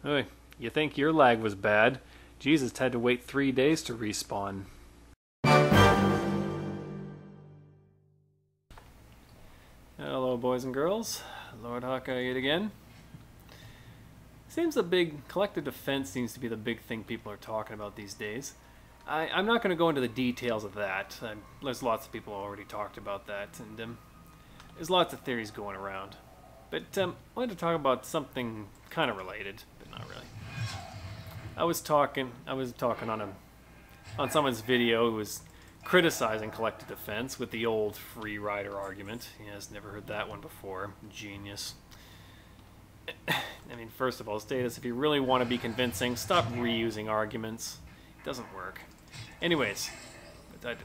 Hey, you think your lag was bad? Jesus had to wait 3 days to respawn. Hello, boys and girls. Lord Hawkeye yet again. Seems the big collective defense seems to be the big thing people are talking about these days. I'm not going to go into the details of that. There's lots of people already talked about that, and there's lots of theories going around. But I wanted to talk about something kind of related, but not really. I was talking on someone's video who was criticizing collective defense with the old free rider argument. Yes, never heard that one before. Genius. I mean, first of all, status, if you really want to be convincing, stop reusing arguments. It doesn't work. Anyways, I'm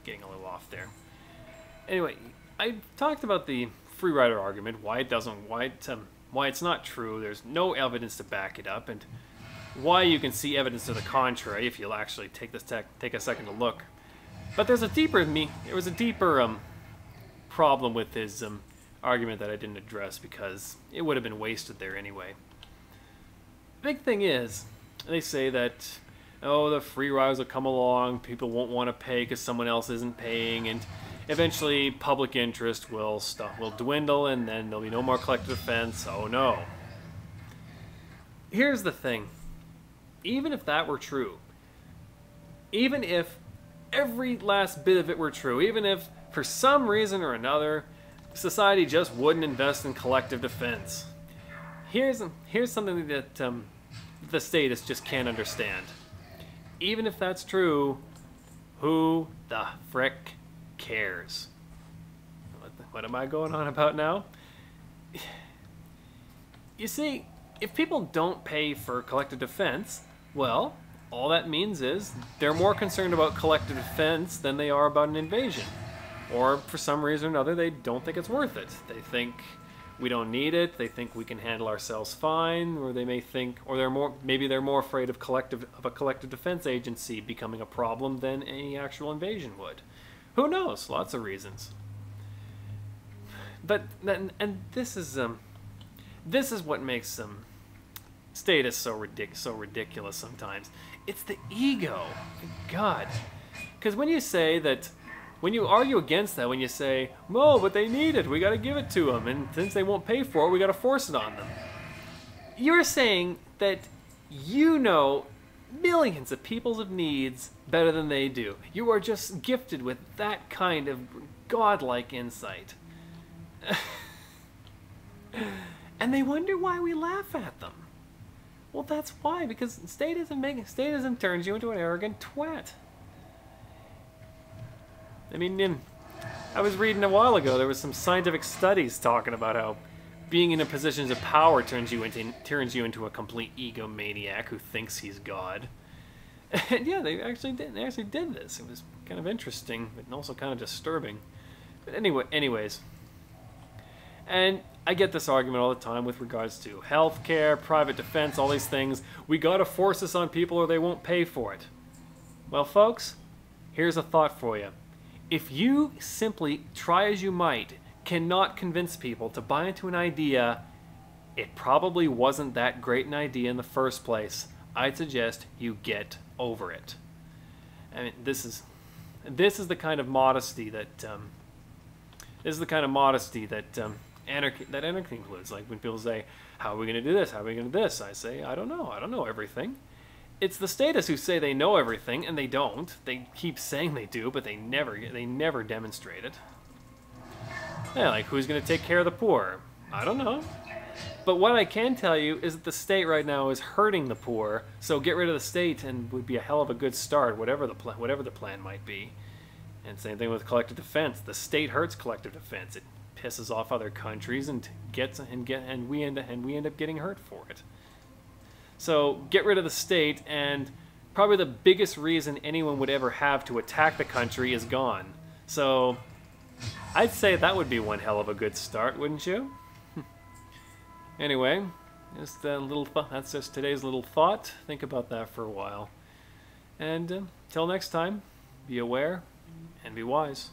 getting a little off there. Anyway, I talked about the free rider argument, why it's not true, there's no evidence to back it up, and why you can see evidence to the contrary if you'll actually take a second to look. But there was a deeper problem with his argument that I didn't address because it would have been wasted there anyway. The big thing is, they say that, oh, the free riders will come along, people won't want to pay because someone else isn't paying, and eventually public interest will dwindle, and then there'll be no more collective defense. Oh no. Here's the thing. Even if that were true, even if every last bit of it were true, even if for some reason or another society just wouldn't invest in collective defense, here's something that the statists just can't understand. Even if that's true, who the frick cares? What am I going on about now? You see, if people don't pay for collective defense, well, all that means is they're more concerned about collective defense than they are about an invasion. Or for some reason or another, they don't think it's worth it. They think we don't need it, they think we can handle ourselves fine, or they may think, or maybe they're more afraid of a collective defense agency becoming a problem than any actual invasion would. Who knows? Lots of reasons. But this is what makes status so ridiculous sometimes. It's the ego. God, because when you argue against that, when you say, "No, but they need it. We got to give it to them, and since they won't pay for it, we got to force it on them." You're saying that you know millions of people's needs better than they do. You are just gifted with that kind of godlike insight. And they wonder why we laugh at them. Well, that's why, because statism turns you into an arrogant twat. I mean, I was reading a while ago, there was some scientific studies talking about how being in a position of power turns you into a complete egomaniac who thinks he's God. And yeah, they actually did this. It was kind of interesting, but also kind of disturbing. But anyways. And I get this argument all the time with regards to healthcare, private defense, all these things. We gotta force this on people or they won't pay for it. Well, folks, here's a thought for you. If you simply, try as you might, cannot convince people to buy into an idea, it probably wasn't that great an idea in the first place. I'd suggest you get over it. I mean, this is the kind of modesty that anarchy includes. Like when people say, "How are we going to do this? How are we going to do this?" I say, "I don't know. I don't know everything." It's the statists who say they know everything, and they don't. They keep saying they do, but they never demonstrate it. Yeah, like who's going to take care of the poor? I don't know. But what I can tell you is that the state right now is hurting the poor, so get rid of the state and would be a hell of a good start, whatever the plan might be. And same thing with collective defense. The state hurts collective defense. It pisses off other countries and we end up getting hurt for it. So get rid of the state, and probably the biggest reason anyone would ever have to attack the country is gone. So I'd say that would be one hell of a good start, wouldn't you? Anyway, that's just today's little thought. Think about that for a while. And till next time, be aware and be wise.